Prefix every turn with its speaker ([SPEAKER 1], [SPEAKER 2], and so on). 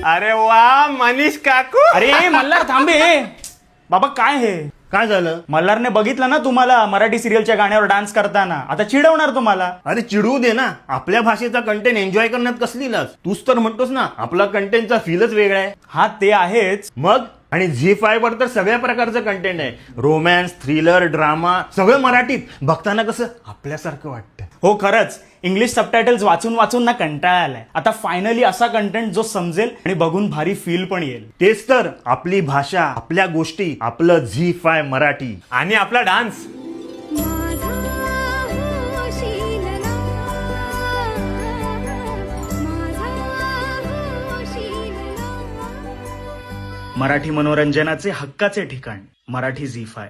[SPEAKER 1] अरे वा मनीष काकू.
[SPEAKER 2] अरे मल्हार थांबे बाबा. काय हे
[SPEAKER 3] काय झालं?
[SPEAKER 2] मल्हारने बघितलं ना तुम्हाला मराठी सिरियलच्या गाण्यावर डान्स करताना. आता चिडवणार तुम्हाला.
[SPEAKER 3] अरे चिडवू दे ना. आपल्या भाषेचा कंटेंट एन्जॉय करण्यात कसली लाज. तूच तर म्हणतोस ना आपला कंटेंटचा फीलच वेगळा आहे.
[SPEAKER 2] हा ते आहेच.
[SPEAKER 3] मग आणि झी5 वर तर सगळ्या प्रकारचं कंटेंट आहे. रोमॅन्स, थ्रिलर, ड्रामा सगळं मराठीत. बघताना कसं आपल्यासारखं वाटतं.
[SPEAKER 2] हो खरंच. इंग्लिश सबटायटल्स वाचून वाचून ना कंटाळा आलाय. आता फायनली असा कंटेंट जो समजेल आणि बघून भारी फील पण येईल.
[SPEAKER 3] तेच तर. आपली भाषा, आपल्या गोष्टी, आपलं झी5 मराठी.
[SPEAKER 1] आणि आपला डान्स.
[SPEAKER 2] मराठी मनोरंजनाचे हक्काचे ठिकाण मराठी झी5.